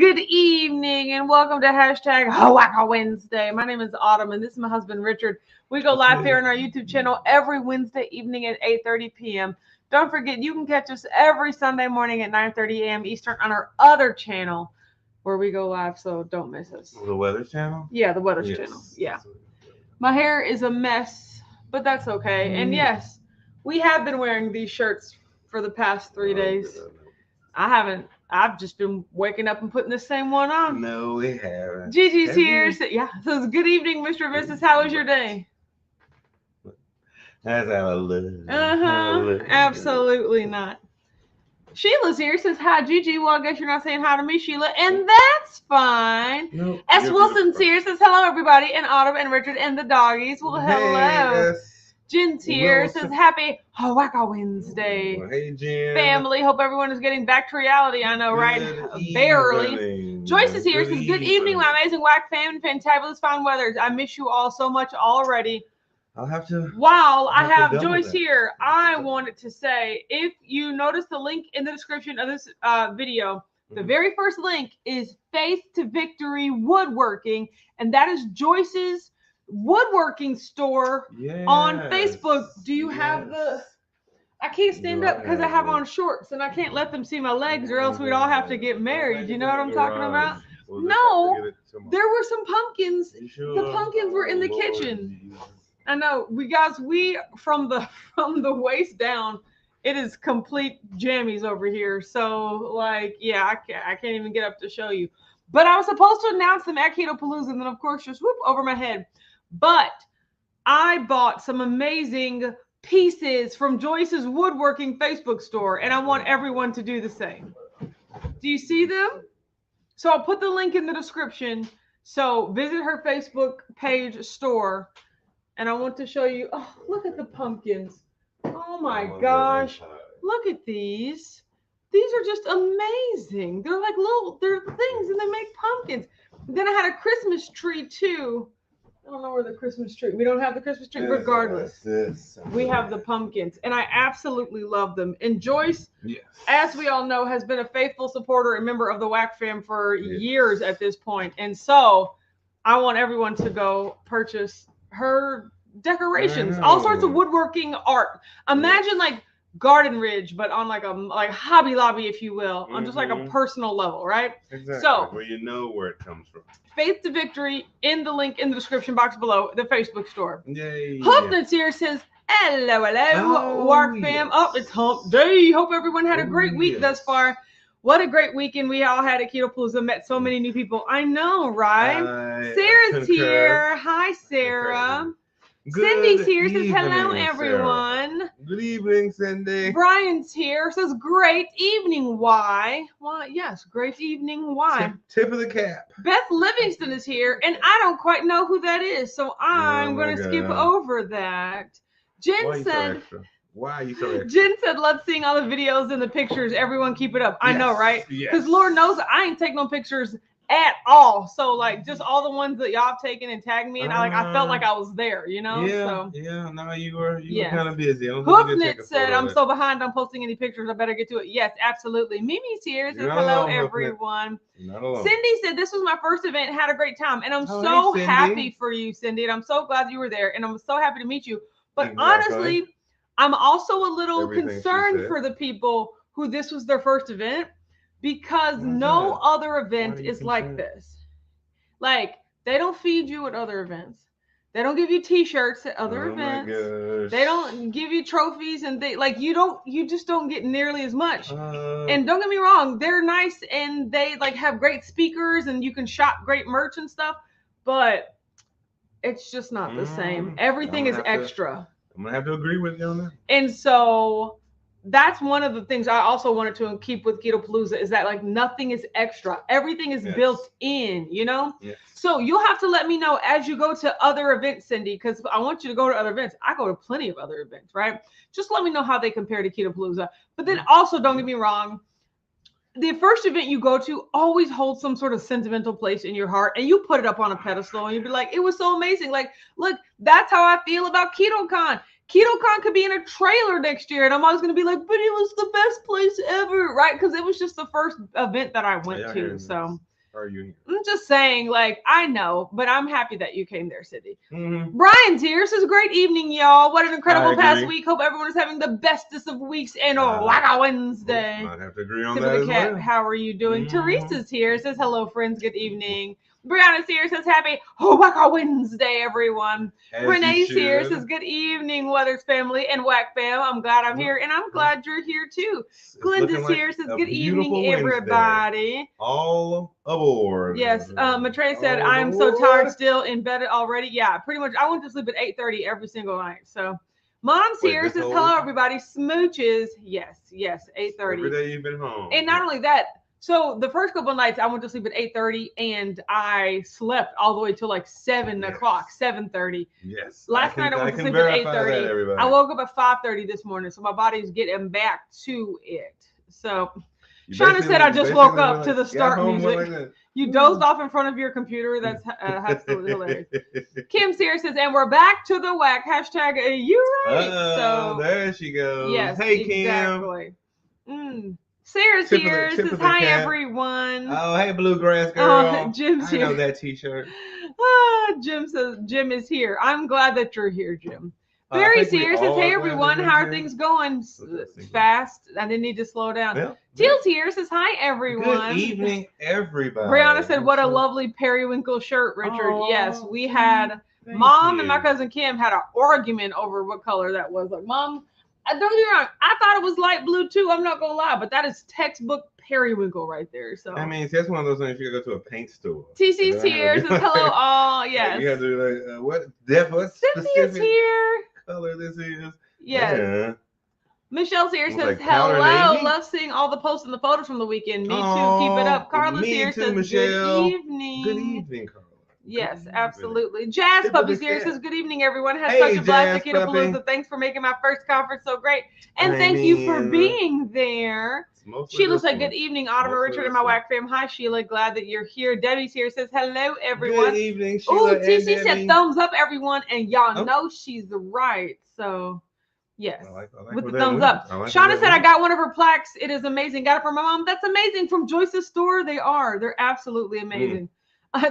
Good evening and welcome to hashtag Hawaka Wednesday. My name is Autumn and this is my husband Richard. We go live here on our YouTube channel every Wednesday evening at 8:30 p.m. Don't forget you can catch us every Sunday morning at 9:30 a.m. Eastern on our other channel where we go live, so don't miss us. The Weather Channel? Yeah, the Weather Channel. Yeah. My hair is a mess, but that's okay. And yes, we have been wearing these shirts for the past 3 days. I haven't. I've just been waking up and putting the same one on. No, we haven't. Gigi's here. So, yeah. So it's good evening, Mr. and Mrs. How was your day? That's hallelujah. Absolutely not. Sheila's here. Says hi, Gigi. Well, I guess you're not saying hi to me, Sheila, and that's fine. Nope, S. Wilson's here. Says hello, everybody, and Autumn and Richard and the doggies. Well, hello. Hey, Jen's here. Wilson. Says happy Hawaka Wednesday. Well, hey, Jen. Family. Hope everyone is getting back to reality. I know, right? Barely. Evening. Joyce is here. Says good evening, my amazing whack fam and fantabulous fine weathers. I miss you all so much already. I'll have to. While I have double Joyce that. here, I wanted to say, if you notice the link in the description of this video, the very first link is Faith to Victory Woodworking, and that is Joyce's woodworking store on Facebook. Do you have the... I can't stand up because I have on shorts, and I can't let them see my legs, or else we'd all have to get married. You know what I'm talking about? No, there were some pumpkins. The pumpkins were in the kitchen. I know, we from the waist down, it is complete jammies over here. So like, yeah, I can't even get up to show you. But I was supposed to announce them at Ketopalooza, and then of course just whoop over my head. But I bought some amazing pieces from Joyce's woodworking Facebook store, and I want everyone to do the same. Do you see them? So I'll put the link in the description. So visit her Facebook page store. And I want to show you, oh, look at the pumpkins. Oh my gosh. Look at these. These are just amazing. They're like they're things and they make pumpkins. Then I had a Christmas tree too. I don't know where the Christmas tree. We don't have the Christmas tree regardless. We have the pumpkins and I absolutely love them. And Joyce, as we all know, has been a faithful supporter and member of the WAC fam for years at this point. And so I want everyone to go purchase her decorations, all sorts of woodworking art. Imagine like Garden Ridge, but on like Hobby Lobby, if you will, on just like a personal level, right? Exactly. So where you know where it comes from. Faith to Victory in the link in the description box below, the Facebook store. Yay. Hope here says hello, WAC fam. Oh, it's hump day. Hope everyone had a great week thus far. What a great weekend we all had at Ketopalooza. Met so many new people. I know, right? Sarah's here. Hi, Sarah. Cindy's here. Says hello, everyone. Sarah. Good evening, Cindy. Brian's here. Says great evening. Why? Why? Yes, great evening. Why? Tip of the cap. Beth Livingston is here, and I don't quite know who that is, so I'm going to skip over that. Jen said. Why are you so extra? Jen said, love seeing all the videos and the pictures. Everyone keep it up. I know, right? Because Lord knows I ain't taking no pictures at all. So like just all the ones that y'all have taken and tagged me, and I felt like I was there, you know? No, you were kind of busy. Hoofnit said, I'm so behind on posting any pictures. I better get to it. Yes, absolutely. Mimi's here. Says hello, everyone. Cindy said, this was my first event. Had a great time. And I'm so happy for you, Cindy. And I'm so glad you were there. And I'm so happy to meet you. But honestly, I'm also a little concerned for the people who this was their first event, because no other event is like this. Like, they don't feed you at other events. They don't give you t-shirts at other events. They don't give you trophies, and you just don't get nearly as much. And don't get me wrong, they're nice and they like have great speakers and you can shop great merch and stuff, but it's just not the same. Everything is extra. I'm gonna have to agree with you on that. And so that's one of the things I also wanted to keep with Ketopalooza, is that like nothing is extra. Everything is built in, you know? So you'll have to let me know as you go to other events, Cindy, because I want you to go to other events. I go to plenty of other events, right? Just let me know how they compare to Ketopalooza. But then also, don't get me wrong, the first event you go to always holds some sort of sentimental place in your heart, and you put it up on a pedestal and you'd be like, it was so amazing. Like, look, that's how I feel about KetoCon. KetoCon could be in a trailer next year, and I'm always going to be like, but it was the best place ever, right? Because it was just the first event that I went to. So are you here? I'm just saying, like, I know, but I'm happy that you came there, Sydney. Mm-hmm. Brian's here. Says, great evening, y'all. What an incredible past agree. week. Hope everyone is having the bestest of weeks and like a Wednesday. I have to agree on Tip that of as the cap, well. how are you doing? Mhm. Teresa's here. Says, hello, friends. Good evening. Brianna's here. Says, happy Waka Wednesday, everyone. As Renee's you here. should. Says, good evening, Weathers family and Whack fam. I'm glad I'm here, and I'm glad you're here, too. It's Glenda's looking like here. Says, a good evening, beautiful Wednesday. everybody. All aboard. Yes, Matrey said, All I'm so aboard. tired still in bed already. Yeah, pretty much. I went to sleep at 8:30 every single night. So Mom's Wait, here. this Says, whole hello, week? everybody. Smooches. Yes, Every 8:30. day you've been home. And not only that, so the first couple of nights I went to sleep at 8:30 and I slept all the way till like 7 o'clock, 7:30. Yes. Last night I went to sleep at 8:30. I woke up at 5:30 this morning, so my body's getting back to it. So Shauna said I just woke up to the start music. You dozed off in front of your computer. That's absolutely hilarious. Kim Sear says, and we're back to the whack. Hashtag you right. So there she goes. yes, hey Kim. exactly. Sarah's here. Says hi cap. Everyone. Oh, hey Bluegrass girl. Jim's I here. know that t-shirt. Jim says Jim is here. I'm glad that you're here, Jim. I Barry think we here says, all hey are glad everyone, that how you're are here. things going? Fast. I didn't need to slow down. Well, Teal's here says hi everyone. Good evening, everybody. Brianna said, what a lovely periwinkle shirt, Richard. Aw, yes, we had thank Mom you. and my cousin Kim had an argument over what color that was. Like, Mom, don't get me wrong, I thought it was light blue too. I'm not gonna lie, but that is textbook periwinkle right there. So I mean, that's one of those things you go to a paint store. TC's here says hello all. Yes. You have to do like what Cynthia's specific here. color this is. Yes. Yeah. Michelle's here It's says like powder hello. navy. Love seeing all the posts and the photos from the weekend. Me too. Oh, Keep it up. Carla's me here too, says Michelle. good evening. Good evening, Carla. Yes, Good evening. absolutely. Jazz Tip of Puppy's the here cap. says good evening, everyone. Had Hey, such a blast at Jazz Puppy. Ketopalooza. Thanks for making my first conference so great, and I thank you for mean, being there. Sheila said, good evening, Autumn and Richard and my whack fam. Hi, Sheila. Glad that you're here. Debbie's here. Says, hello, everyone. Good evening, Sheila. Oh, TC and said, Debbie. thumbs up, everyone. And y'all Oh. know she's right. So, yes. I like with where the that thumbs went. up. I like Shauna where said, that I went. got one of her plaques. It is amazing. Got it from my mom. That's amazing. From Joyce's store. They are. They're absolutely amazing.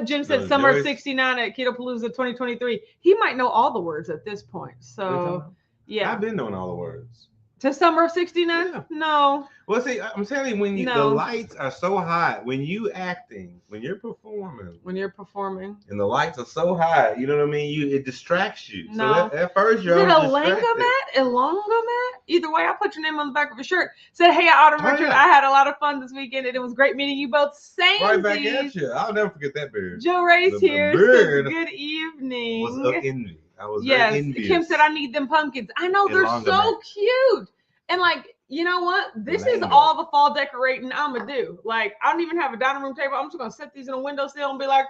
Jim said, No, Summer Joyce. 69 at Ketopalooza 2023. He might know all the words at this point. So, yeah. I've been knowing all the words. To Summer of 69? Yeah. No. Well, see, I'm telling you, when the No. lights are so high, when you acting, when you're performing, When you're performing. and the lights are so high, you know what I mean? It distracts you. No. So at first Is you're it a distracted. Langomat? Elongomat? Either way, I'll put your name on the back of a shirt. Said, hey, Autumn Oh, Richard, yeah. I had a lot of fun this weekend, and it was great meeting you both. Same. Right back at you. I'll never forget that beard. Joe Ray's The here. beard Says, good evening. Was up in me. I was Yes. very envious. Kim said, I need them pumpkins. I know, they're so Elongomat. cute. And like, you know what? This is Mango. all the fall decorating I'm going to do. Like, I don't even have a dining room table. I'm just going to set these in a windowsill and be like,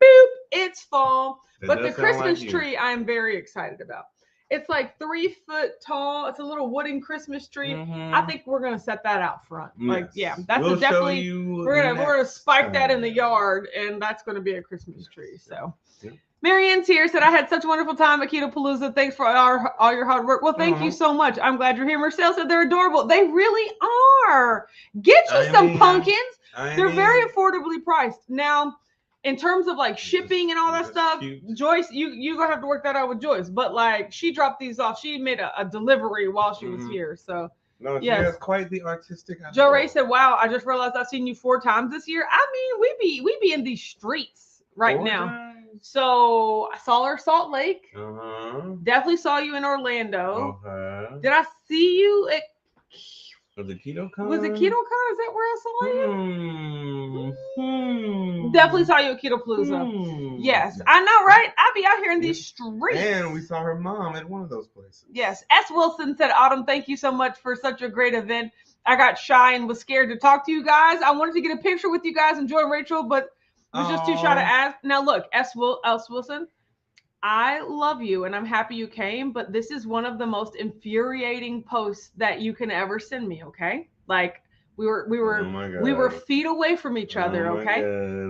boop, it's fall. That But the does sound like Christmas you. tree, I am very excited about. It's like 3 foot tall. It's a little wooden Christmas tree. Mhm. I think we're gonna set that out front. Like, Yes. yeah, that's We'll show definitely. you We're gonna next spike that in the time. yard, and that's gonna be a Christmas tree. So, Yeah. Marianne's here. Said I had such a wonderful time at Ketopalooza. Thanks for all your hard work. Well, thank you so much. I'm glad you're here. Marcel said they're adorable. They really are. Get you some pumpkins. They're very affordably priced now. In terms of like shipping and all that stuff, cute. Joyce, you gonna have to work that out with Joyce. But like, she dropped these off. She made a delivery while she was here. So No, she yes. has quite the artistic eye. Joe Ray said, "Wow, I just realized I've seen you 4 times this year." I mean, we be in these streets right now. So I saw her in Salt Lake. Definitely saw you in Orlando. Did I see you at? Was it KetoCon? Was it KetoCon? Is that where I saw you? Definitely saw you at Ketopalooza. Yes, I know, right? I be out here in these streets. And we saw her mom at one of those places. Yes. S. Wilson said, Autumn, thank you so much for such a great event. I got shy and was scared to talk to you guys. I wanted to get a picture with you guys and Joy and Rachel, but was just too shy to ask. Now look, S. Wilson, I love you and I'm happy you came, but this is one of the most infuriating posts that you can ever send me, okay? Like we were feet away from each other, okay?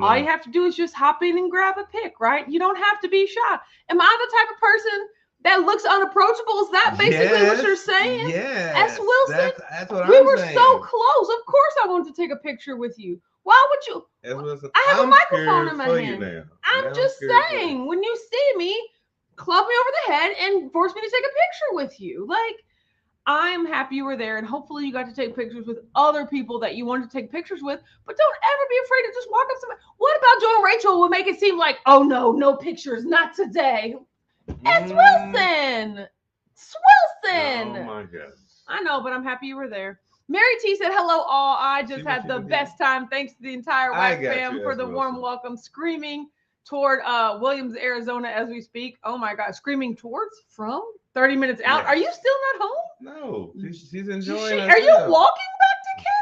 All you have to do is just hop in and grab a pic, right? You don't have to be shy. Am I the type of person that looks unapproachable? Is that basically what you're saying? Yes. S. Wilson, that's what we I'm were saying. so close. Of course I wanted to take a picture with you. Why would you? Listen, I have a I'm microphone scared in my for hand. You now. I'm Now just scared for you. saying, when you see me, club me over the head and force me to take a picture with you. Like, I'm happy you were there, and hopefully you got to take pictures with other people that you wanted to take pictures with. But don't ever be afraid to just walk up to somebody. What about Joe and Rachel will make it seem like, oh no pictures, not today. It's Wilson. Oh my God. I know, but I'm happy you were there. Mary T said, hello all. I just had the best time. Thanks to the entire WAC fam for the warm welcome. Screaming toward Williams, Arizona as we speak. Oh my God. Screaming towards? From? 30 minutes out. Yes. Are you still not home? No. She's enjoying it. Are you walking back to Canada?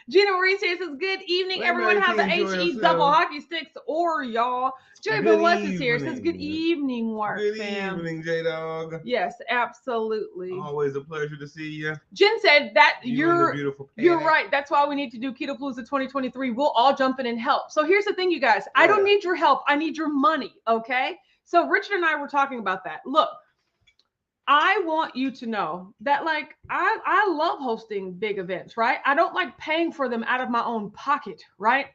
Gina Marie says, good evening. Everyone have the HE double hockey sticks or y'all. Joey Bless is here. Says good evening, Warp fam. Good evening, J-Dog. Yes, absolutely. Always a pleasure to see you. Jen said that you're you're right. That's why we need to do Ketopalooza 2023. We'll all jump in and help. So here's the thing, you guys. I don't need your help. I need your money, okay? So Richard and I were talking about that. Look, I want you to know that, like, I love hosting big events, right? I don't like paying for them out of my own pocket, right?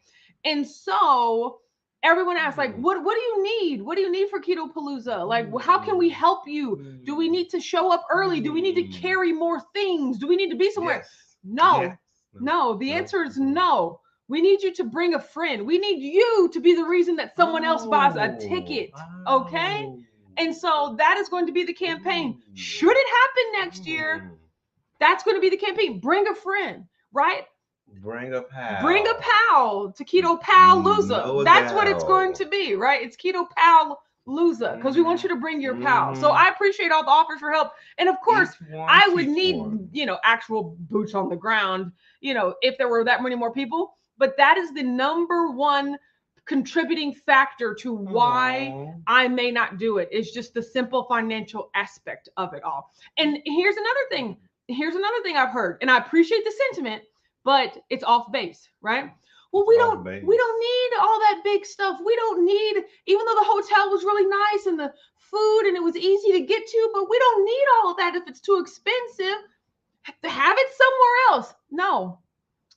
And so everyone asks, like, what do you need? What do you need for Ketopalooza? Like, how can we help you? Do we need to show up early? Do we need to carry more things? Do we need to be somewhere? Yes. No. The answer is no. We need you to bring a friend. We need you to be the reason that someone else buys a ticket, okay? And so that is going to be the campaign. Should it happen next year, that's going to be the campaign. Bring a friend, right? Bring a pal. Bring a pal to Ketopalooza. That's what it's going to be, right? It's Ketopalooza because we want you to bring your pal. So I appreciate all the offers for help. And of course, I would need, actual boots on the ground, if there were that many more people. But that is the number one contributing factor to why I may not do it. It's just the simple financial aspect of it all. And here's another thing. I've heard, and I appreciate the sentiment, but it's off base, right? Well, we don't need all that big stuff. We don't need, even though the hotel was really nice and the food and it was easy to get to, but we don't need all of that if it's too expensive. To have it somewhere else.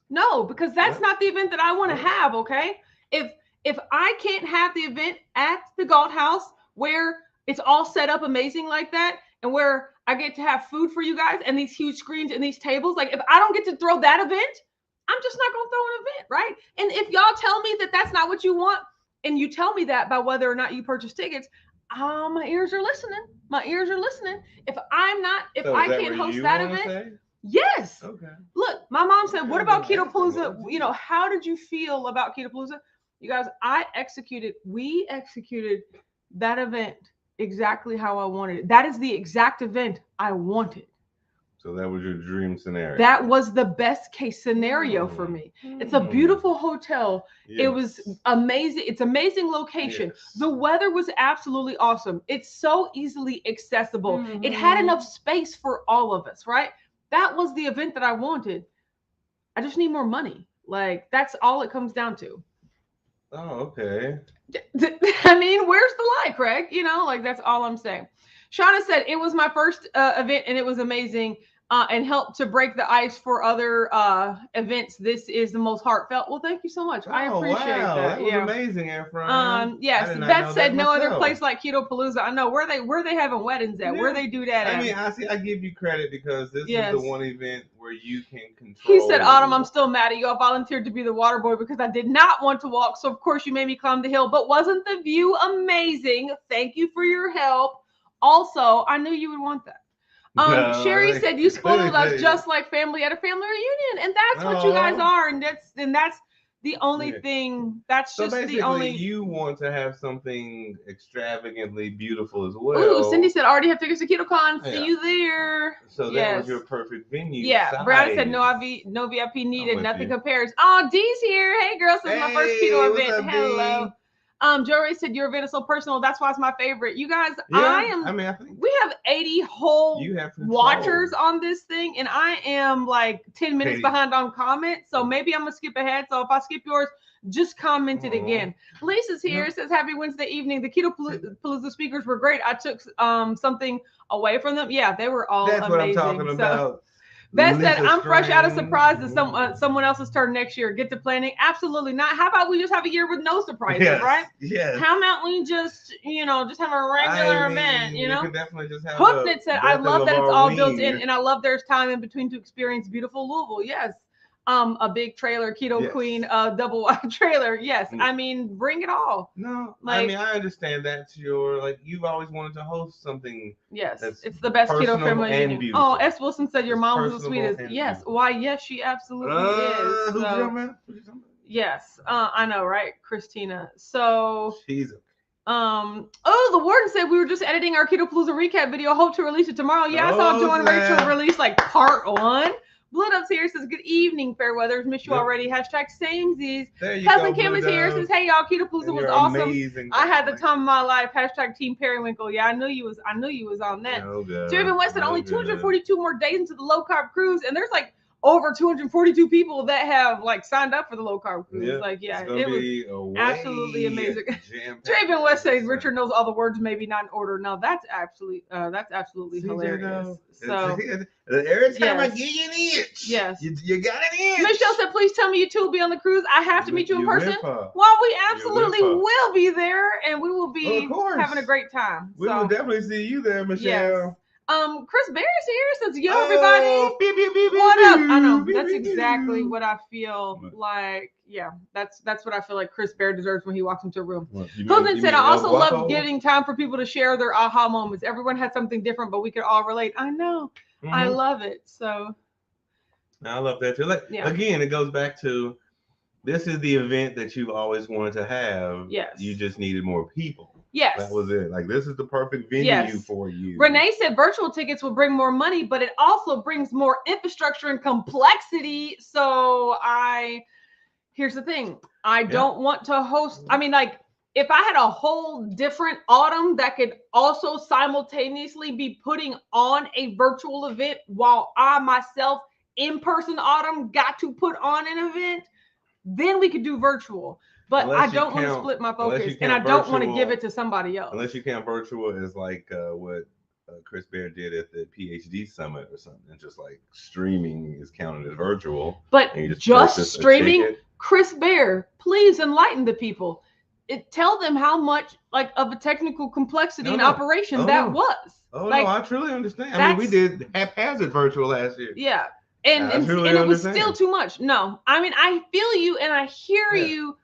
No, because that's not the event that I want to have, okay? If I can't have the event at the Galt House where it's all set up amazing like that, and where I get to have food for you guys and these huge screens and these tables, like if I don't get to throw that event, I'm just not going to throw an event, right? And if y'all tell me that that's not what you want, and you tell me that by whether or not you purchase tickets, my ears are listening. If I can't host that event, yes. Okay. Look, my mom said, what about Ketopalooza? How did you feel about Ketopalooza? You guys, we executed that event exactly how I wanted it. That is the exact event I wanted. So that was your dream scenario. That was the best case scenario for me. It's a beautiful hotel. Yes. It was amazing. It's amazing location. Yes. The weather was absolutely awesome. It's so easily accessible. It had enough space for all of us, right? That was the event that I wanted. I just need more money. Like, that's all it comes down to. Oh, okay. I mean, where's the lie, Craig? That's all I'm saying. Shauna said, it was my first event and it was amazing and helped to break the ice for other events. This is the most heartfelt. Well, thank you so much. I appreciate that. That was amazing, Efrain. Yes, Beth said no other place like Ketopalooza. I know. Where they having weddings at? Yeah. Where they do that at? I mean, I give you credit because this is the one event where you can control. He said, Autumn, I'm still mad at you. I volunteered to be the water boy because I did not want to walk. So, of course, you made me climb the hill. But wasn't the view amazing? Thank you for your help. Also, I knew you would want that. Sherry said you spoiled us just like family at a family reunion, and that's what you guys are, and that's the only thing. That's so just the only. You want to have something extravagantly beautiful as well. Ooh, Cindy said already have tickets to KetoCon. See you there. So that was your perfect venue. Yeah, Brad said no VIP needed. Nothing compares. Oh, Dee's here. Hey, girls, this is my first keto event. Hello. Joey said your event is so personal. That's why it's my favorite. You guys, I think we have 80 whole watchers on this thing, and I am like 10 minutes behind on comments. So maybe I'm gonna skip ahead. So if I skip yours, just comment it again. Lisa's here. Says happy Wednesday evening. The Ketopalooza speakers were great. I took something away from them. Yeah, they were all amazing. That's what I'm talking about. Beth said, I'm fresh out of surprise that someone else's turn next year. Get to planning. Absolutely not. How about we just have a year with no surprises, right? Yes. How about we just, just have a regular event, We could definitely just have Hooknit said, I love that it's all built in, and I love there's time in between to experience beautiful Louisville. Yes. A big trailer, Keto Queen, double wide trailer. Yes. I mean, bring it all. No, I understand that's you've always wanted to host something. Yes. It's the best keto family. And beautiful. Oh, S. Wilson said your mom was the sweetest. Yes. Beautiful. Why, yes, she absolutely is. Who's your man? Yes. I know, right? Christina. So. She's the warden said we were just editing our Ketopalooza recap video. Hope to release it tomorrow. Yeah, I saw Joe and Rachel release part 1. Blood Ups here says, good evening, fair weathers. Miss you already. Hashtag samesies. Cousin Kim is here. Says, hey y'all, Ketopalooza was awesome. I had the time of my life. Hashtag Team Periwinkle. Yeah, I knew you was on that. Jeremy West said only 242 more days into the low carb cruise, and there's over 242 people that have signed up for the low carb cruise. It was absolutely amazing. Draven West says Richard knows all the words, maybe not in order. No, that's absolutely hilarious. So every time I get you an itch, you got an itch. Michelle said, please tell me you two will be on the cruise. I have to meet you in person. Well, we absolutely will be there, and we will be having a great time. We will definitely see you there, Michelle. Yes. Chris Bear is here. Says, yo, everybody. What up? I know. That's exactly what I feel like. Yeah, that's what I feel like Chris Bear deserves when he walks into a room. Hilton said, I also love giving time for people to share their aha moments. Everyone had something different, but we could all relate. I know. Mm-hmm. I love it. So. I love that too. Again, it goes back to this is the event that you've always wanted to have. Yes. You just needed more people. Yes. That was it. This is the perfect venue for you. Renee said virtual tickets will bring more money, but it also brings more infrastructure and complexity. So here's the thing. I don't want to host. If I had a whole different autumn that could also simultaneously be putting on a virtual event while I myself in-person autumn got to put on an event, then we could do virtual. But I don't want to split my focus, and I don't want to give it to somebody else. Unless you count virtual as what Chris Bear did at the PhD summit or something, and just streaming is counted as virtual. But just streaming, Chris Bear, please enlighten the people. Tell them how much of a technical complexity and operation that was. Oh no, I truly understand. We did haphazard virtual last year. Yeah, and it was still too much. No, I feel you and I hear you.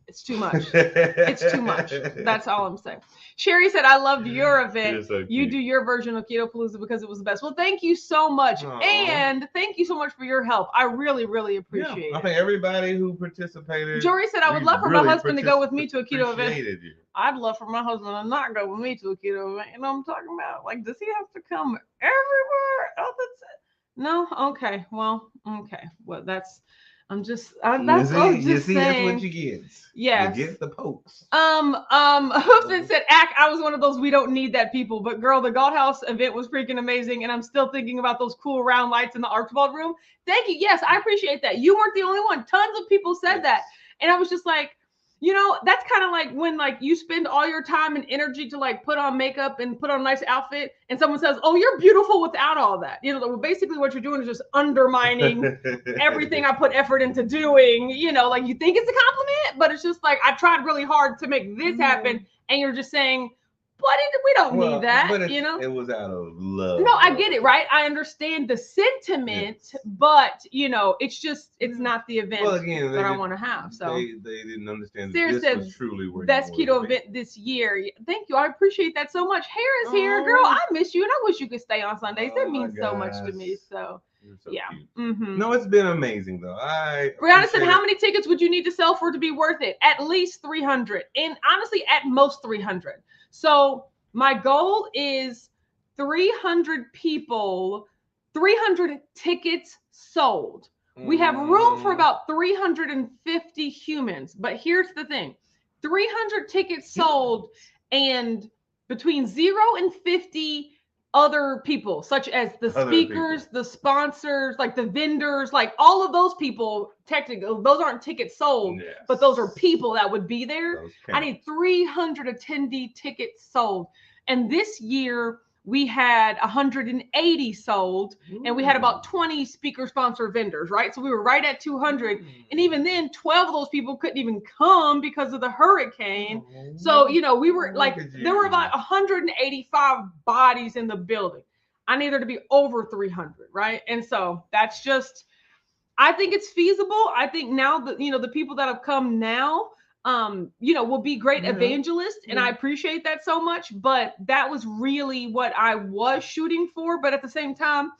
It's too much. It's too much. That's all I'm saying. Sherry said, I loved your event. So you do your version of Ketopalooza because it was the best. Well, thank you so much. Aww. And thank you so much for your help. I really, really appreciate it. I think everybody who participated. Jory said, I would love for my husband to go with me to a keto event. You. I'd love for my husband to not go with me to a keto event. You know what I'm talking about? Does he have to come everywhere? Oh, that's it. No? Okay. Well, okay. Well, that's... that's saying. That's what you get. Yeah. You get the pokes. Hoofman said, I was one of those we don't need that people, but girl, the Gold House event was freaking amazing, and I'm still thinking about those cool round lights in the Archibald room. Thank you. Yes, I appreciate that. You weren't the only one. Tons of people said that. And I was just like, that's kind of like when you spend all your time and energy to put on makeup and put on a nice outfit, and someone says, oh, you're beautiful without all that. Basically what you're doing is just undermining everything I put effort into doing. You think it's a compliment, but it's just I tried really hard to make this happen, and you're just saying, but we don't need that, but it was out of love. No, I get it, right? I understand the sentiment, but it's not the event that I want to have. So they didn't understand that this was truly where best keto event this year. Thank you, I appreciate that so much. Harris here, girl, I miss you, and I wish you could stay on Sundays. That means so much to me. So. So No, it's been amazing though. Brianna said, how many tickets would you need to sell for it to be worth it? At least 300, and honestly, at most 300. So my goal is 300 people, 300 tickets sold. We have room for about 350 humans, but here's the thing: 300 tickets sold, and between 0 and 50 other people, such as the speakers, the sponsors, the vendors, all of those people. Technically, those aren't tickets sold, but those are people that would be there. I need 300 attendee tickets sold. And this year we had 180 sold, and we had about 20 speaker sponsor vendors, right? So we were right at 200. And even then, 12 of those people couldn't even come because of the hurricane. So, you know, we were like, there were about 185 bodies in the building. I need there to be over 300, right? And so that's just, I think it's feasible. I think now that, you know, the people that have come now, you know, will be great evangelists, and I appreciate that so much. But that was really what I was shooting for. But at the same time,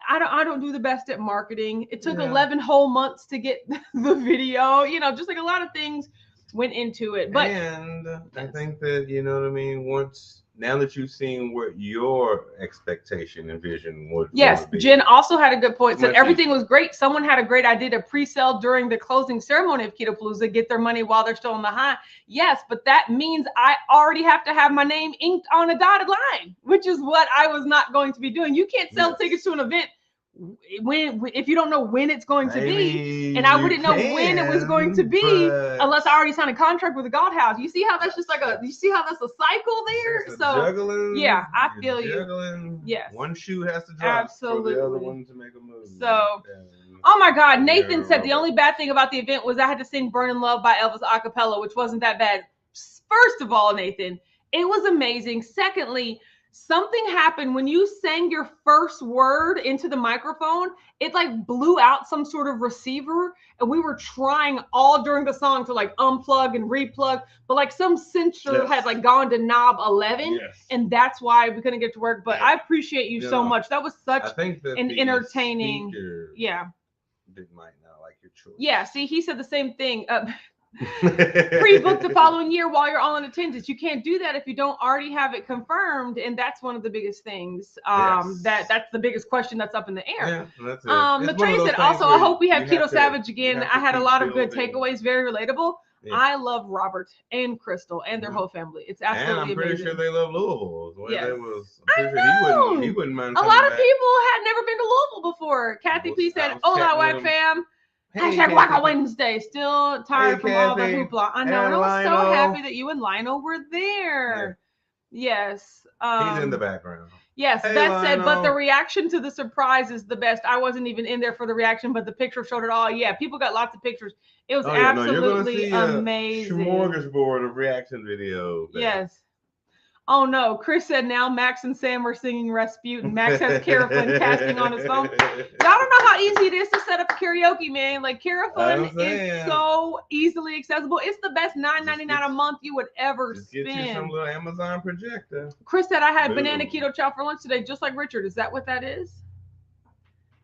I don't do the best at marketing. It took 11 whole months to get the video, you know, just like a lot of things went into it. But and I think that, you know what I mean, now that you've seen what your expectation and vision would be. Jen also had a good point. Said everything was great. Someone had a great idea to pre-sell during the closing ceremony of Ketopalooza, get their money while they're still on the high. Yes, but that means I already have to have my name inked on a dotted line, which is what I was not going to be doing. You can't sell tickets to an event if you don't know when it's going to be, and I wouldn't know when it was going to be unless I already signed a contract with the God House. You see how that's just like you see how that's a cycle there? So juggling, yeah, I feel you. Yes, one shoe has to drop for the other one to make a move. So oh my God, Nathan said the only bad thing about the event was I had to sing Burning Love by Elvis a cappella, which wasn't that bad. First of all, Nathan, it was amazing. Secondly, something happened when you sang your first word into the microphone. It like blew out some sort of receiver, and we were trying all during the song to like unplug and replug, but like some sensor had like gone to knob 11, and that's why we couldn't get to work. But I appreciate you so much. That was such an entertaining. They might not like your choice. Yeah, see, he said the same thing. Pre-book the following year while you're all in attendance. You can't do that if you don't already have it confirmed, and that's one of the biggest things. That's the biggest question that's up in the air. That's it. Matrey said also, I hope we have Keto Savage again. I had a lot of good takeaways, very relatable. I love Robert and Crystal and their whole family. It's absolutely amazing. And I'm pretty sure they love Louisville. I know. He wouldn't mind. A lot of people had never been to Louisville before. Kathy P said, "Hola, Wack fam." Hashtag Wacka Wednesday. Still tired from all the hoopla. I know. And I was so happy that you and Lionel were there. Yes. He's in the background. Yes, that said, but the reaction to the surprise is the best. I wasn't even in there for the reaction, but the picture showed it all. Yeah, people got lots of pictures. It was absolutely amazing. Smorgasbord of reaction videos. Yes. Oh no, Chris said now Max and Sam are singing Rasputin. Max has Carafin casting on his phone. Y'all don't know how easy it is to set up karaoke, man. Like Carafin is so easily accessible. It's the best $9.99 a month you would ever spend. Get you some little Amazon projector. Chris said I had banana keto chow for lunch today, just like Richard. Is that what that is?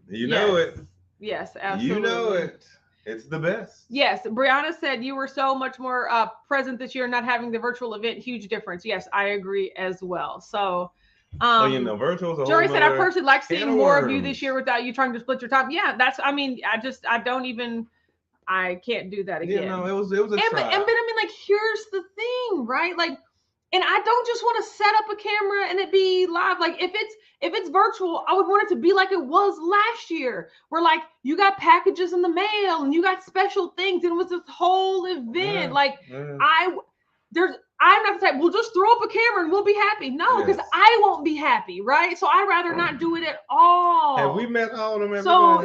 You know it. Yes, absolutely. You know it. It's the best. Yes. Brianna said you were so much more present this year, not having the virtual event. Huge difference. Yes, I agree as well. So, virtual. Jory said, I personally like seeing more of you this year without you trying to split your time. Yeah, I can't do that again. It was a try. But I mean, like, here's the thing, right? Like, and I don't just want to set up a camera and it be live. Like if it's virtual, I would want it to be like it was last year, where like you got packages in the mail and you got special things, and it was this whole event. I'm not the type, we'll just throw up a camera and we'll be happy. No, because I won't be happy, right? So I'd rather not do it at all. Have we met all of them? So,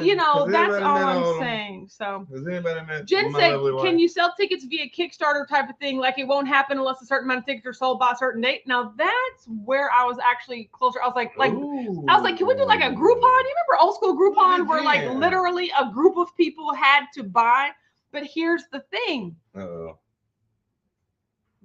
that's all I'm saying. So, has anybody met? Jen said, can you sell tickets via Kickstarter type of thing? Like it won't happen unless a certain amount of tickets are sold by a certain date. Now that's where I was actually closer. I was like, can we do like a Groupon? You remember old school Groupon where like literally a group of people had to buy? But here's the thing.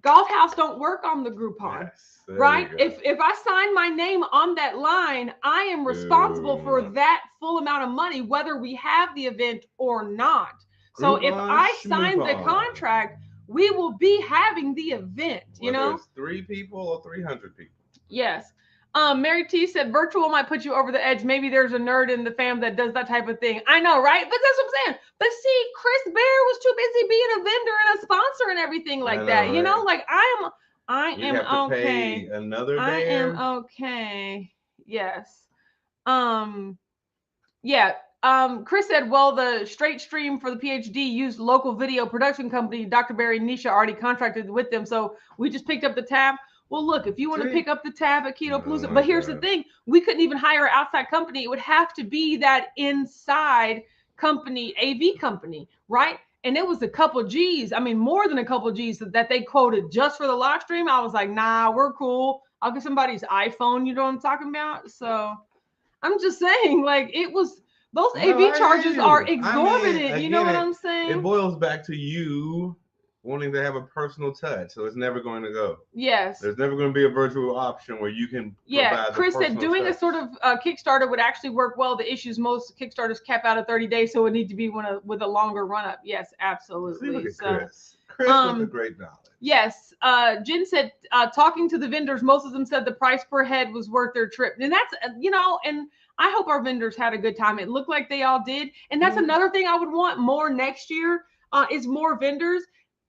Golf House don't work on the Groupon, right? If I sign my name on that line, I am responsible for that full amount of money, whether we have the event or not. So if I sign the contract, we will be having the event, Whether it's 3 people or 300 people. Yes. Mary T said virtual might put you over the edge. Maybe there's a nerd in the fam that does that type of thing. I know, right? But that's what I'm saying. But see, Chris Bear was too busy being a vendor and a sponsor and everything like that. Right? Like I am okay. Another I am okay. Yes. Chris said, well, the straight stream for the PhD used local video production company. Dr. Barry Nisha already contracted with them. So we just picked up the tab. Well, look, if you want to See? pick up the tab at Ketopalooza, Oh but my here's the God. thing, we couldn't even hire an outside company. It would have to be that inside company, AV company, right? And it was a couple G's. I mean, more than a couple G's that they quoted just for the live stream. I was like, nah, we're cool. I'll get somebody's iPhone. You know what I'm talking about? So I'm just saying, like, it was, those No, AV I hear charges you. are I mean, exorbitant. You know again, what I'm It saying? boils back to you wanting to have a personal touch, so it's never going to go. Yes. There's never going to be a virtual option where you can Yeah, provide Chris the said personal doing touch. a sort of Kickstarter would actually work well. The issues most Kickstarters cap out at 30 days, so it would need to be one with a longer run up. Yes, See, absolutely. look at So, Chris. Chris with the great knowledge. yes, Jen said talking to the vendors, most of them said the price per head was worth their trip, and that's and I hope our vendors had a good time. It looked like they all did, and that's another thing I would want more next year is more vendors.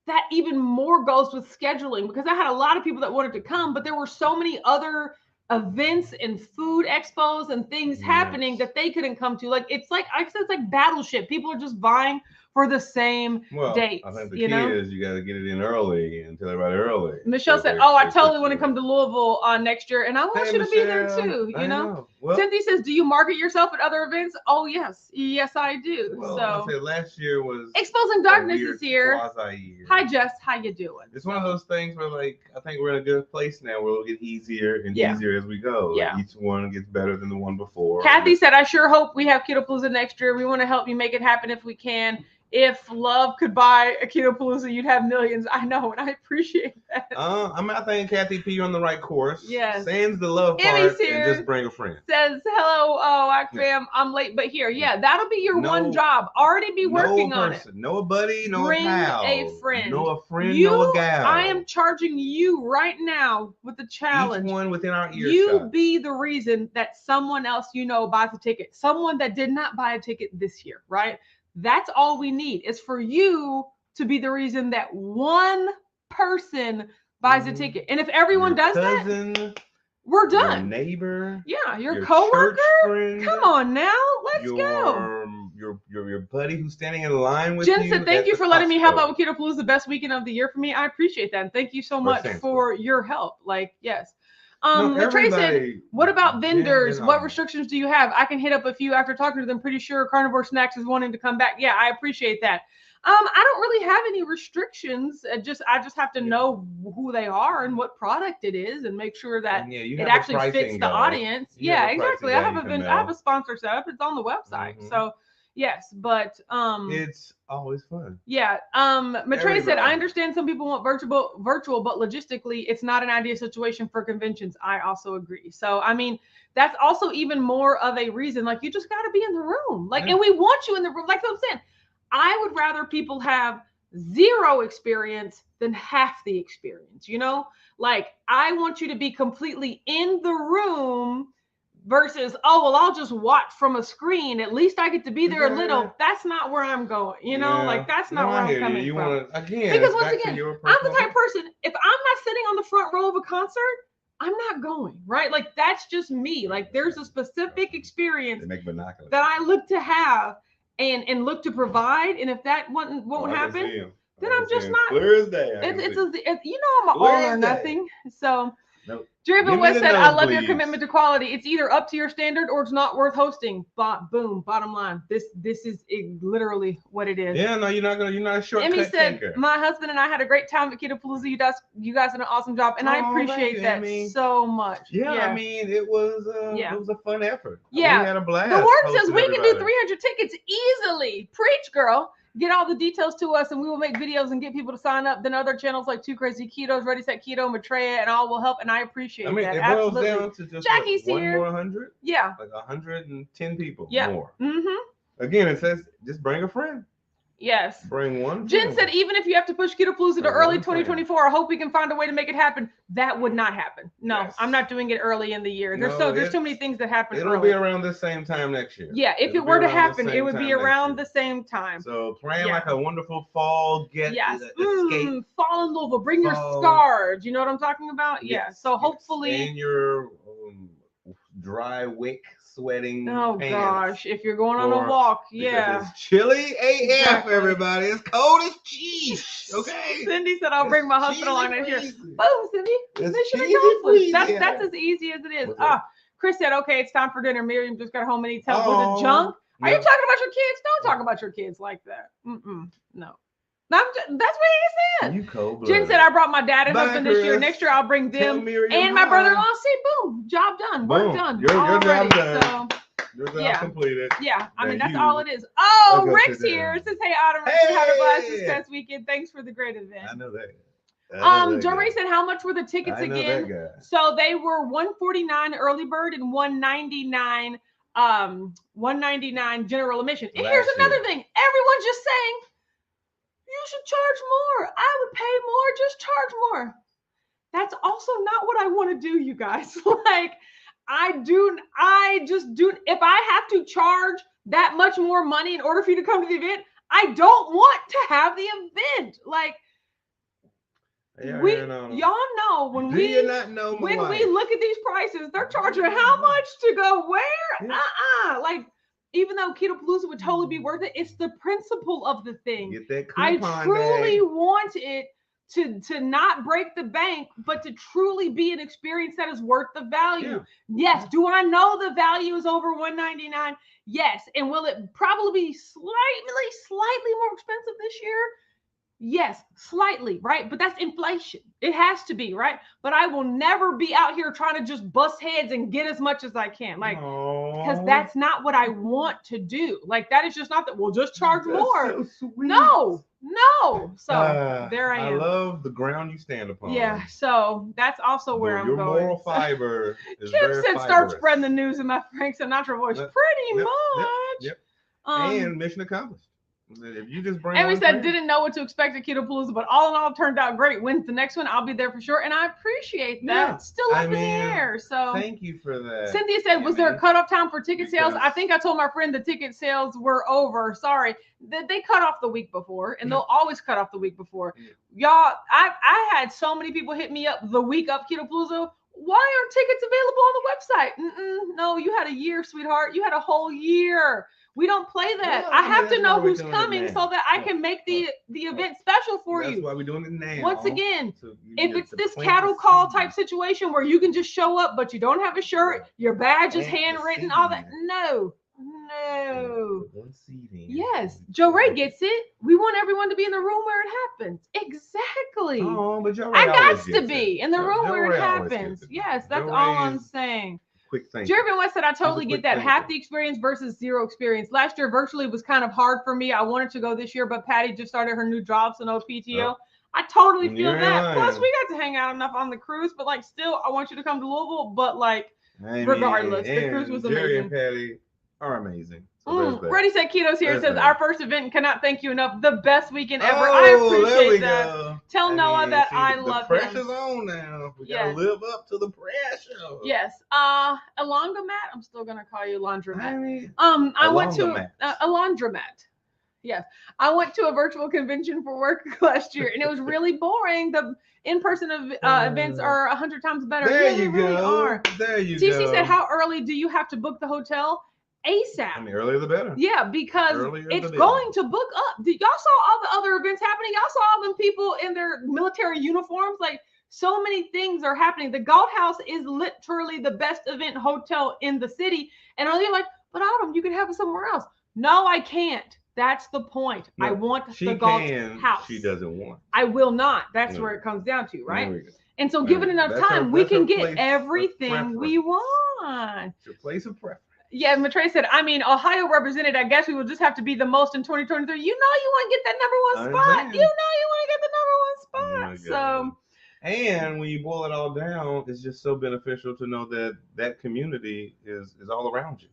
That even more goes with scheduling, because I had a lot of people that wanted to come, but there were so many other events and food expos and things happening that they couldn't come to. Like it's like I said, it's like Battleship. People are just vying for the same dates. I think the key is you got to get it in early and tell everybody early. Michelle said, "Oh, I totally want to come to Louisville next year, and I want you to be there too." You know. Well, Cynthia says, "Do you market yourself at other events?" Oh yes, yes I do. Well, so I said last year was Exposing Darkness is here. Quasi-year. Hi Jess, how you doing? It's one of those things where like I think we're in a good place now where it'll get easier and easier as we go. Yeah. Like each one gets better than the one before. Kathy said, "I sure hope we have Ketopalooza next year. We want to help you make it happen if we can. If love could buy a Ketopalooza, you'd have millions." I know, and I appreciate that. I think Kathy P, you're on the right course. Yes. Sans the love Emmy's part here. and just bring a friend. Says, "Hello, WAC fam. I'm late, but here. Yeah, that'll be your one job. Already be working on it. Know a buddy, know Bring a pal. a friend. Know a friend, know a gal. I am charging you right now with the challenge. Each one within our earshot. You be the reason that someone else buys a ticket. Someone that did not buy a ticket this year, right? That's all we need is for you to be the reason that one person buys a ticket. And if everyone does that, we're done. Your neighbor. Yeah, your coworker. Friend, come on now, let's go. Your buddy who's standing in line with you. Jen said, "Thank you for letting me help out with Ketopalooza, the best weekend of the year for me. I appreciate that. And thank you so much for your help." Like, yes. Trey said, "What about vendors? What restrictions do you have? I can hit up a few after talking to them. Pretty sure Carnivore Snacks is wanting to come back." Yeah, I appreciate that. I don't really have any restrictions. I just have to know who they are and what product it is, and make sure that it actually fits the audience. Yeah, exactly. I have a sponsor set up. It's on the website. So yes, but it's always fun. Yeah. Matrey said, "I understand some people want virtual, but logistically, it's not an ideal situation for conventions." I also agree. So I mean, that's also even more of a reason. Like, you just got to be in the room. Like, and we want you in the room. Like I'm saying, I would rather people have zero experience than half the experience. You know, like I want you to be completely in the room. Versus, oh, well, I'll just watch from a screen. At least I get to be there a little. That's not where I'm going. You know, like that's not where I'm coming from. Because once again, I'm the type of person, if I'm not sitting on the front row of a concert, I'm not going, right? Like that's just me. Like there's a specific experience that I look to have and look to provide. And if that won't happen, then I'm just not. Clear as day. I'm an all or nothing. So. Nope. Driven West said, "I love your commitment to quality. It's either up to your standard or it's not worth hosting." Boom. Bottom line. This is literally what it is. Yeah, no, you're not a shortcut. Emmy said, "My husband and I had a great time at Ketopalooza. You guys did an awesome job, and I appreciate that so much." Yeah, I mean, it was a fun effort. Yeah, we had a blast. The word says we can do 300 tickets easily. Preach, girl. Get all the details to us, and we will make videos and get people to sign up. Then other channels like Two Crazy Ketos, Ready Set Keto, Maitreya, and all will help. And I appreciate that. It boils down to just Jackie's one here. more 100. Yeah, like 110 people more. Mm-hmm. Again, it says just bring a friend. Yes. Bring one. Jen said, "Even if you have to push Ketopalooza to early 2024, I hope we can find a way to make it happen." That would not happen. No, I'm not doing it early in the year. There's too many things that happen. It'll be around the same time next year. Yeah, if it were to happen, it would be around the same time. So plan like a wonderful fall escape. Fall in Louisville. Bring your scarves. You know what I'm talking about? Yes. Yeah. So hopefully. And your dry wick. Sweating. Oh gosh, if you're going on a walk, it's chilly AF, everybody. It's cold as cheese Okay. Cindy said, "I'll bring my husband along next year." Breezy. Boom, Cindy. It's Mission cheesy accomplished. breezy. That's as easy as it is. What's that? Chris said, "Okay, it's time for dinner." Miriam just got home and eats help. Was it junk? Are you talking about your kids? Don't talk about your kids like that. No. That's what he said. You cold. Jen said, "I brought my dad and husband this year. Chris. Next year, I'll bring them and my brother-in-law." See, boom, job done, work done. Your job done. So, your job completed. Yeah, I mean, Now that's all it is. Oh, Okay, Rick's here. Says, "Hey, Autumn, had a blast this past weekend. Thanks for the great event." I know that. Joe Ray said, "How much were the tickets again?" So they were $149 early bird and $199 general admission. And here's another thing. Everyone's just saying, you should charge more. I would pay more. Just charge more. That's also not what I want to do, you guys. Like, I just do. If I have to charge that much more money in order for you to come to the event, I don't want to have the event. Like, y'all know when we look at these prices, they're charging how much to go where? Yeah. Like, even though Ketopalooza would totally be worth it, it's the principle of the thing. Get that I coupon truly want it to not break the bank, but to truly be an experience that is worth the value. Yeah. Yes. Do I know the value is over $199? Yes. And will it probably be slightly more expensive this year? Yes, slightly, right? But that's inflation. It has to be, right? But I will never be out here trying to just bust heads and get as much as I can. Like, because that's not what I want to do. Like, that is just not that. We'll just charge more. So no. So there I am. I love the ground you stand upon. Yeah. So that's also where I'm going. Your moral fiber is Kim very said, fibrous. "Start spreading the news in my Frank Sinatra voice." Pretty much. Yep. And mission accomplished. If you just bring Amy said, "Didn't know what to expect at Ketopalooza, but all in all, turned out great. When's the next one? I'll be there for sure." And I appreciate that. Yeah. Still up in the air. So thank you for that. Cynthia said, "Was there a cutoff time for ticket sales?" I think I told my friend the ticket sales were over. Sorry. They cut off the week before, and they'll always cut off the week before. Y'all, I had so many people hit me up the week of Ketopalooza. Why aren't tickets available on the website? No, you had a year, sweetheart. You had a whole year. We don't play that. I have to know who's coming so that I can make the event special for you. That's why we're doing it now. Once again, if it's this cattle call type situation where you can just show up, but you don't have a shirt, your badge is handwritten, all that. No. Yes. Joe Ray gets it. We want everyone to be in the room where it happens. Exactly. Oh, but Joe Ray I got to be in the room where it happens. Yes, that's all I'm saying. Quick thing. Jeremy West said, "I totally get that. Half the experience versus zero experience. Last year, virtually was kind of hard for me. I wanted to go this year, but Patty just started her new job, so no PTO. I totally feel that. Plus, we got to hang out enough on the cruise, but like, still, I want you to come to Louisville. But like, regardless, the cruise was amazing." Jerry and Patty are amazing. So Ready, Set, Keto's here. It says, "Our first event, cannot thank you enough. The best weekend ever." Oh, I appreciate that. Go. Tell Noah that I love him. The pressure's on now. We gotta live up to the pressure. Yes. A laundromat. I'm still gonna call you laundromat. I went to a laundromat. Yes. I went to a virtual convention for work last year, and it was really boring. The in-person events are 100 times better. There you go. Are. There you go. TC said, "How early do you have to book the hotel?" ASAP. I mean, earlier the better. Yeah, because it's going to book up. Y'all saw all the other events happening. Y'all saw all them people in their military uniforms. Like, so many things are happening. The Gold House is literally the best event hotel in the city. And they're like, "But Autumn, you can have it somewhere else." No, I can't. That's the point. No, I want the Gold House. She doesn't want. I will not. That's where it comes down to, right? And so, given enough time, we can get everything we want. It's your place of preference. Yeah, Matre said, "I mean, Ohio represented. I guess we will just have to be the most in 2023. You know you want to get that number 1 spot. You know you want to get the number 1 spot. So, and when you boil it all down, it's just so beneficial to know that that community is all around you.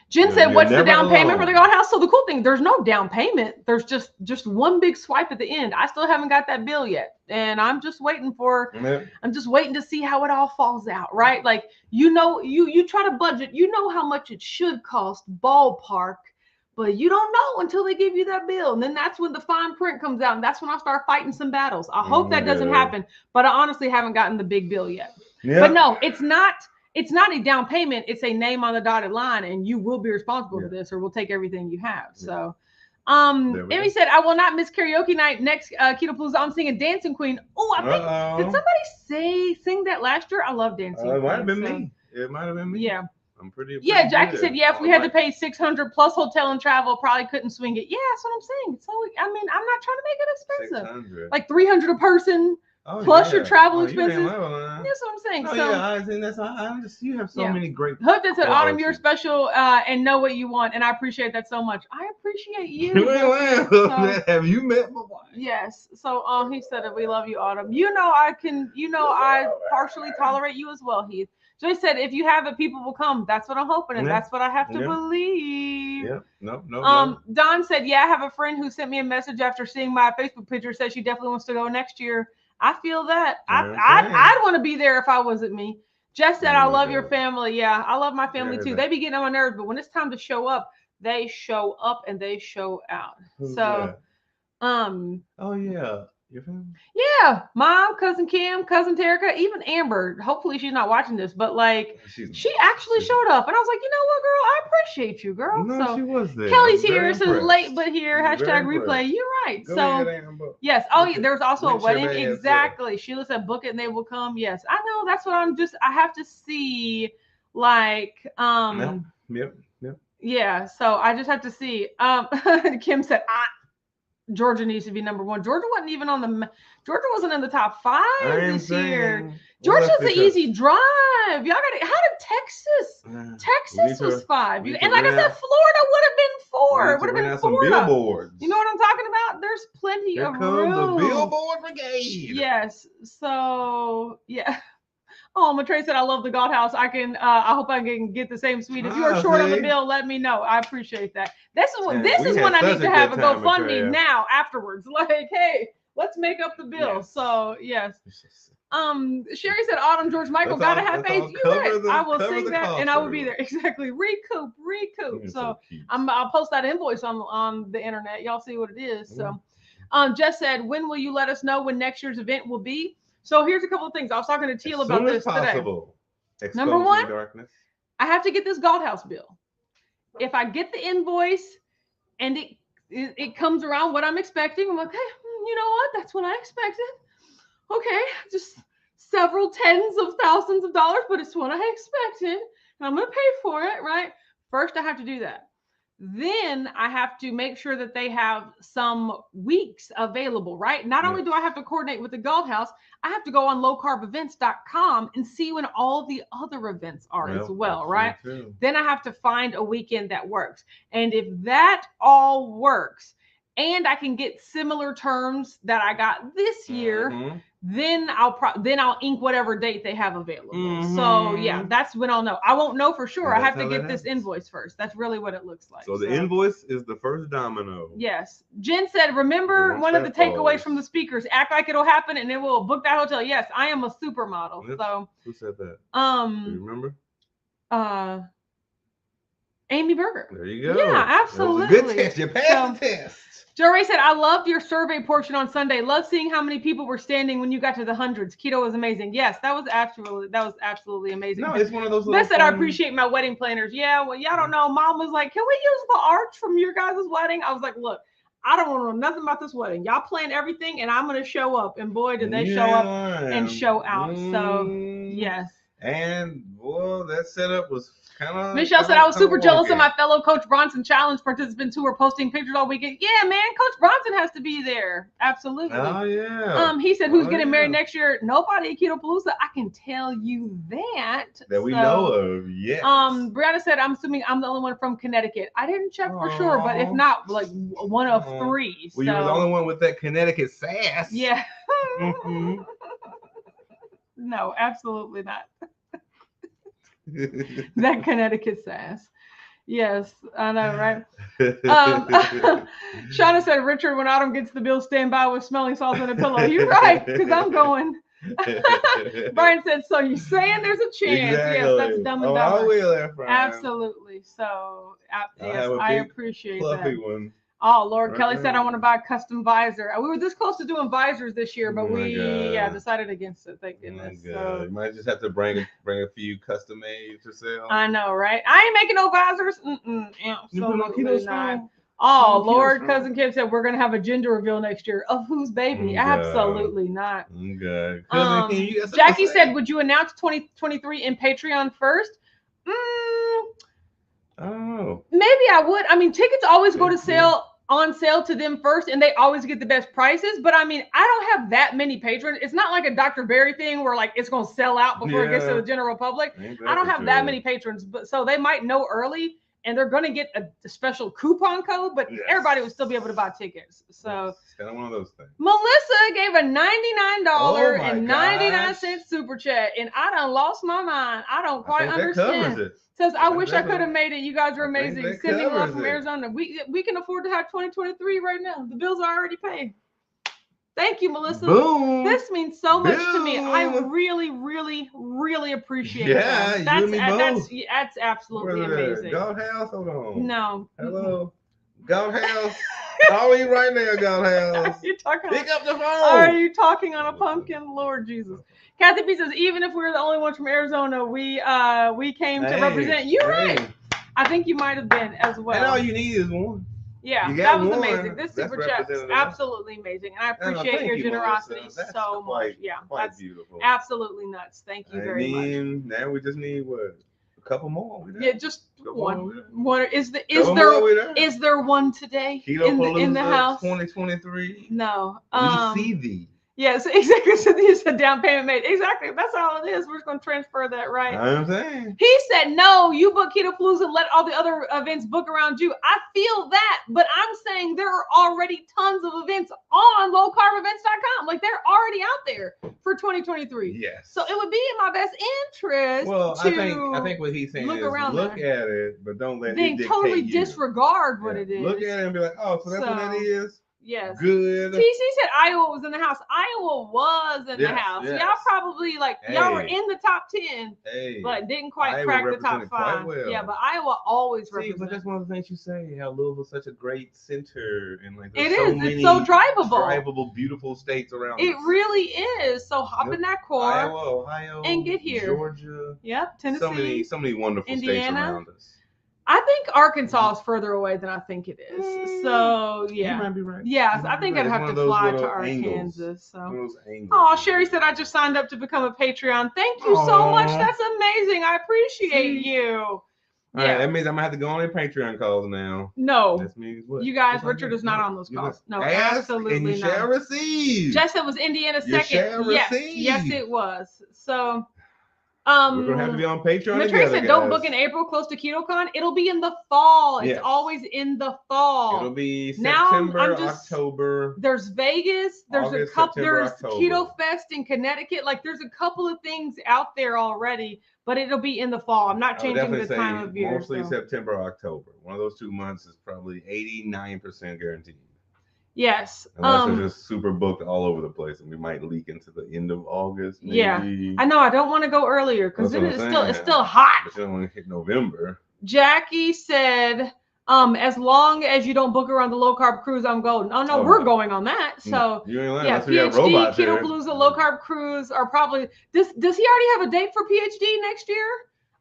Jen said, "What's the down payment for the Gold House?" So the cool thing, there's no down payment. There's just one big swipe at the end. I still haven't got that bill yet, and I'm just waiting to see how it all falls out, right? Like, you try to budget, you know how much it should cost ballpark, but you don't know until they give you that bill, and then that's when the fine print comes out, and that's when I start fighting some battles. I hope that doesn't happen, but I honestly haven't gotten the big bill yet. Yep. But no, it's not a down payment. It's a name on the dotted line, and you will be responsible for this, or we'll take everything you have. So Amy said, I will not miss karaoke night next Ketopalooza. I'm singing Dancing Queen. Oh, I think, did somebody sing that last year? I love Dancing Queen. It might have been me. It might have been me. Yeah. I'm pretty Jackie good. said, yeah, if we had to pay $600 plus hotel and travel, probably couldn't swing it. Yeah, that's what I'm saying. So, I mean, I'm not trying to make it expensive. 600. Like $300 a person. Plus your travel expenses. That's what I'm saying. I think that's you have so many great. Hope that said, Autumn, you're special and know what you want, and I appreciate that so much. I appreciate you. Have you met my wife? Yes. So he said that we love you, Autumn. I partially tolerate you as well, Heath. Joyce said, if you have it, people will come. That's what I'm hoping, and that's what I have to believe. Yeah. No. Don said, yeah, I have a friend who sent me a message after seeing my Facebook picture, said she definitely wants to go next year. I feel that. I'd want to be there if I wasn't me. Jess said, I love your family. Yeah, I love my family too. They be getting on my nerves, but when it's time to show up, they show up and they show out. Who's so, that? Oh yeah. Your family? Yeah, Mom, cousin Kim, cousin Terica, even Amber. Hopefully she's not watching this, but like she actually showed up, and I was like, you know what, girl, I appreciate you, girl. No, so she was there. Kelly's here, so late but here. Hashtag replay. You're right. Go so ahead, yes. Oh yeah, there was also a wedding. Exactly. Sheila said book it and they will come. Yes, I know. That's what I have to see. Like Yep. Yeah. So I just have to see. Kim said Georgia needs to be number one. Georgia wasn't in the top 5 this year. Georgia's an easy drive. Y'all got how did Texas was 5. And like I said, Florida would have been 4. It would have been 4. Some billboards. You know what I'm talking about? There's plenty of room. The billboard brigade. Yes. So yeah. Oh, Matre said, I love the God House. I hope I can get the same suite. If you are short on the bill, let me know. I appreciate that. This is when I need to have a GoFundMe now afterwards. Like, hey, let's make up the bill. Yes. So yes. Sherry said, Autumn, George Michael, gotta have faith. You're right. I will sing that and I will be there. Exactly. Recoup. So I'll post that invoice on the internet. Y'all see what it is. So Jess said, when will you let us know when next year's event will be? So here's a couple of things. I was talking to Teal about this today. Number one, I have to get this God House bill. If I get the invoice and it comes around what I'm expecting, I'm like, hey, you know what? That's what I expected. Okay, just several tens of thousands of dollars, but it's what I expected. And I'm going to pay for it, right? First, I have to do that. Then I have to make sure that they have some weeks available, right? Not only do I have to coordinate with the God House, I have to go on lowcarbevents.com and see when all the other events are as well, right? Then I have to find a weekend that works. And if that all works and I can get similar terms that I got this year, then I'll ink whatever date they have available. So yeah, that's when I'll know. I won't know for sure. I have to get this invoice first. That's really what it looks like. So the invoice is the first domino. Yes. Jen said, remember one of the takeaways from the speakers, act like it'll happen and it will book that hotel. Yes, I am a supermodel. Yep. So who said that? Do you remember? Amy Berger. There you go. Yeah, absolutely. Good test. You passed the test. Joe Ray said, I loved your survey portion on Sunday. Love seeing how many people were standing when you got to the hundreds. Keto was amazing. Yes, that was absolutely amazing. No, it's one of those. Beth said, I appreciate my wedding planners. Yeah, well, y'all don't know. Mom was like, can we use the arch from your guys' wedding? I was like, look, I don't want to know nothing about this wedding. Y'all plan everything, and I'm going to show up. And boy, did they show up and show out. So, yes. And, well, that setup was kind of... Michelle said, I was super jealous of my fellow Coach Bronson Challenge participants who were posting pictures all weekend. Yeah, man, Coach Bronson has to be there. Absolutely. Oh, yeah. He said, who's getting married next year? Nobody at Ketopalooza. I can tell you that. That we know of, yes. Brianna said, I'm assuming I'm the only one from Connecticut. I didn't check for sure, but if not, like one of 3. Well, you were the only one with that Connecticut sass. Yeah. No, absolutely not. That Connecticut sass. Yes, I know, right? Shauna said, Richard, when Autumn gets the bill, stand by with smelling salts and a pillow. You're right, because I'm going. Brian said, so you're saying there's a chance. Exactly. Yes, that's Dumb and Dumber. There, absolutely. So, yes, I appreciate that. One. Oh, Lord. Kelly said, I want to buy a custom visor. We were this close to doing visors this year, but we decided against it. Thank goodness. So, you might just have to bring a few custom made to sell. I know, right? I ain't making no visors. Absolutely not. Oh, Keto Lord, strong. cousin Kim said we're gonna have a gender reveal next year. Of whose baby? Oh, God. Absolutely not. Okay. Cousin Kim, you got something Jackie to say? said, would you announce 2023 in Patreon first? Oh. Maybe I would. I mean, tickets always go to Yeah. on sale to them first, and they always get the best prices. But I mean, I don't have that many patrons. It's not like a Dr. Berry thing where like it's gonna sell out before it gets to the general public. I don't have that many patrons, but so they might know early, and they're gonna get a special coupon code. But everybody would still be able to buy tickets. So it's kind of one of those things. Melissa gave a $99.99 Oh super chat, and I done lost my mind. I don't quite understand. It. Says, I wish I could have made it. You guys are amazing. Sending love from it. Arizona. We can afford to have 2023 right now. The bills are already paid. Thank you, Melissa. Boom. This means so much to me. I really, really, really appreciate it. Yeah, you and me both. That's absolutely amazing. God House, hold on. No. Hello. God House. Call you right now, God House. Pick up the phone. Are you talking on a pumpkin? Lord Jesus. Kathy B says, even if we were the only ones from Arizona, we came to represent. You're right. I think you might have been as well. And all you need is one. Yeah, that was amazing. This super chat is absolutely amazing. And I appreciate your generosity so much. Yeah, that's beautiful. Absolutely nuts. Thank you very much. Now we just need what? A couple more. Yeah, just one. One is there one today in the house? 2023. No. We see thee. Yes, exactly. So there's a down payment made. Exactly. That's all it is. We're just going to transfer that, right? I'm saying. He said, no, you book Ketopalooza, let all the other events book around you. I feel that, but I'm saying there are already tons of events on lowcarbevents.com. Like they're already out there for 2023. Yes. So it would be in my best interest I think what he's saying is look at it, but don't let it dictate totally disregard what it is. Look at it and be like, oh, so that's what that is? Yes. Good. TC said Iowa was in the house. Iowa was in the house. Yes. Y'all probably y'all were in the top 10, but didn't quite crack the top 5. Well. Yeah, but Iowa always represents. But that's one of the things you say. How Louisville's such a great center, and it's so drivable, beautiful states around. It really is. So hop in that car, Iowa, Ohio, and get here. Georgia. Yep, Tennessee. So many wonderful Indiana. states around us. I think Arkansas is further away than I think it is. So yeah, you might be right. Yeah, I think I'd have to fly to Arkansas. So, Sherry said I just signed up to become a Patreon. Thank you so much. That's amazing. I appreciate you. All right, that means I'm gonna have to go on a Patreon calls now. No, that means what? You guys, Richard is not on those calls. No, absolutely and you not. Shall receive. Jess said was Indiana second. Yes, it was. So. We're gonna have to be on Patreon. Matrix said, "Don't book in April, close to KetoCon. It'll be in the fall. It's always in the fall. It'll be September, October. There's Vegas. There's August, a couple. September, there's October. Keto Fest in Connecticut. Like there's a couple of things out there already, but it'll be in the fall. I'm not changing the time of year. Mostly September, October. One of those 2 months is probably 89% guaranteed. Yes. Unless they're just super booked all over the place, and we might leak into the end of August. Maybe. Yeah, I know. I don't want to go earlier because it's still hot. But you don't want to hit November. Jackie said, as long as you don't book around the low carb cruise, I'm golden. Oh no, we're going on that. So PhD, Ketopalooza, low carb cruise are probably. Does he already have a date for PhD next year?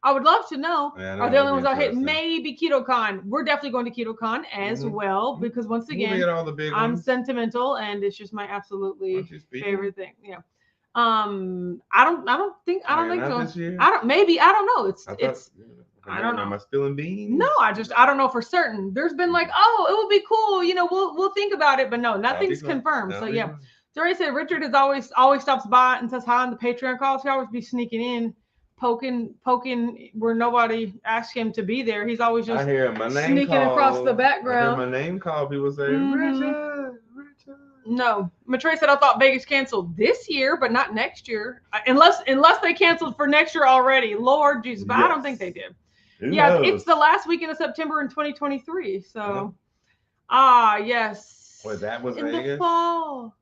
I would love to know. Are the only ones out here? Maybe KetoCon. We're definitely going to KetoCon as well because once again, I'm sentimental and it's just my absolutely favorite thing. Yeah. I don't think so. Maybe I don't know. I don't know. Am I spilling beans? No, I don't know for certain. There's been like, oh, it would be cool. We'll think about it, but no, nothing's confirmed. So yeah. Dory said Richard is always stops by and says hi on the Patreon calls. He always be sneaking in. Poking where nobody asked him to be there. He's always just sneaking across the background. I hear my name call. People say, Richard. No. Matre said, I thought Vegas canceled this year, but not next year. Unless they canceled for next year already. Lord Jesus. But I don't think they did. It's the last weekend of September in 2023. So, yes. Well, that was in Vegas? The fall.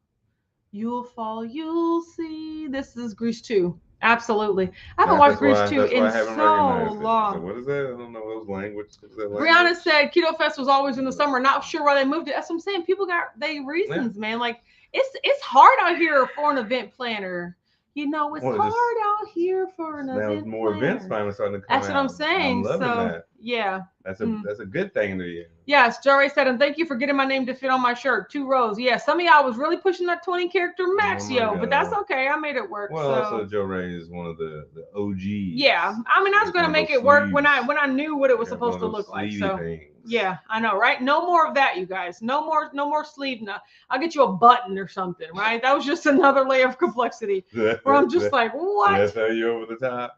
You'll fall, you'll see. This is Grease 2. Absolutely. I haven't watched Grease 2 in so long. So what is that? I don't know those languages. Brianna said Keto Fest was always in the summer. Not sure why they moved it. That's what I'm saying. People got their reasons, man. Like it's hard out here for an event planner You know, it's Well, hard just- out here for an Now event more events planner. finally starting to come That's what I'm out. saying. I'm loving So that. yeah. That's a good thing to you. Yes, Joe Ray said, and thank you for getting my name to fit on my shirt. 2 rows. Yeah, some of y'all was really pushing that 20 character max, Oh my yo, but that's God. okay. I made it work. Well, so. also Joe Ray is one of the OGs. Yeah, I mean, I was It's gonna one of make those it work when sleeves. I knew what it was Yeah, supposed one to of those look like. sleevey So things. yeah, I know, right? No more of that, you guys. No more sleeve. No, I'll get you a button or something, right? That was just another layer of complexity. Where I'm just like, what? That's how you over the top.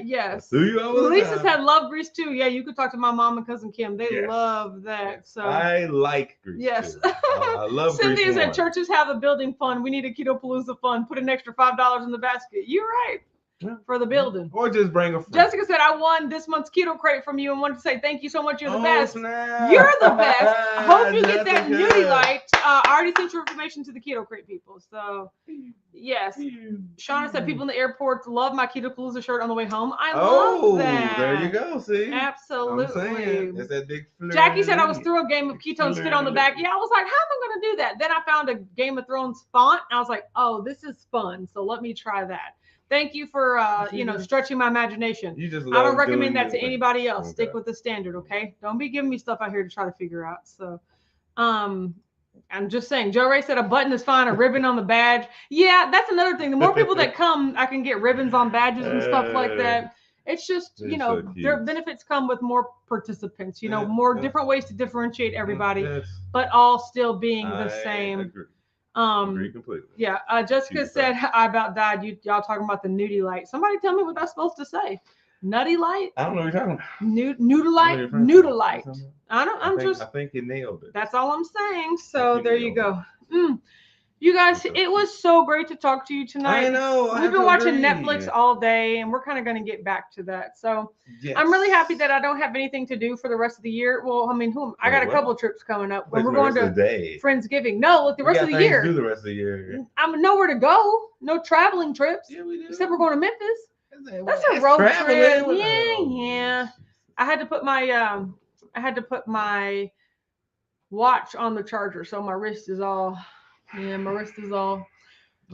Yes. Threw you over the Lisa top. said love grease too. Yeah, you could talk to my mom and cousin Kim. They Yes. love that. So I like grease. yes. Too. I love Cynthia grease. said more. churches have a building fund. We need a Ketopalooza fund. Put an extra $5 in the basket. You're right. Yeah. For the building. Or just bring a friend. Jessica said, I won this month's Keto Crate from you and wanted to say thank you so much. You're the best. Snap. You're the best. Hope you get that Jessica. nudie light. I already sent your information to the Keto Crate people. So, yes. Shauna said, people in the airport love my Ketopalooza shirt on the way home. I love that. There you go. See? Absolutely. I'm saying, it's that big fleur Jackie said, I de was lis. through a Game of Ketones fit on the back. Yeah, I was like, how am I going to do that? Then I found a Game of Thrones font. And I was like, oh, this is fun. So let me try that. Thank you for, stretching my imagination. You just I don't love recommend doing that your to thing. anybody else. Okay. Stick with the standard, okay? Don't be giving me stuff out here to try to figure out. So, I'm just saying. Joe Ray said a button is fine. A ribbon on the badge. Yeah, that's another thing. The more people that come, I can get ribbons on badges and stuff like that. It's just, It's so so their cute. benefits come with more participants. Yeah, More yeah. different ways to differentiate everybody, Yes, but all still being the I same. Agree. Agree completely. Yeah. Jessica Cute said I about died. Y'all talking about the nudie light. Somebody tell me what that's supposed to say. Nutty light? I don't know what you're talking about. Noodle light? Noodle light. I think you nailed it. that's all I'm saying. So you there you nailed go. You guys, That's it was so great to talk to you tonight. I know. We've been watching Netflix all day, and we're kind of going to get back to that. So Yes. I'm really happy that I don't have anything to do for the rest of the year. Well, I mean, I got a couple trips coming up. Wait, We're the going rest of to the day. Friendsgiving. No, look, the rest of the year. Do the rest of the year. I'm nowhere to go. No traveling trips. Yeah, we do. Except we're going to Memphis. That's a That's road traveling. trip. Yeah. I had to put my watch on the charger, so my wrist is all. Yeah, my wrist is all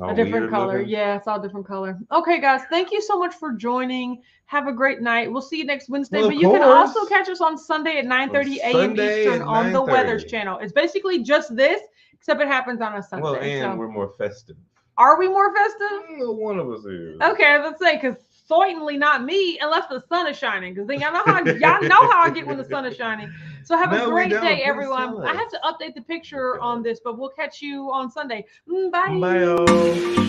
a different color. Looking. Yeah, it's all different color. Okay, guys, thank you so much for joining. Have a great night. We'll see you next Wednesday. Well, but you can course. also catch us on Sunday at 9:30 a.m. Sunday Eastern at on the 9:30. Weathers channel. It's basically just this, except it happens on a Sunday. Well, and so. we're more festive. Are we more festive? Well, one of us is. Okay, let's say, because certainly not me, unless the sun is shining. Because then y'all know how I get when the sun is shining. So have a great day, everyone. I have to update the picture on this, but we'll catch you on Sunday. Bye. Bye.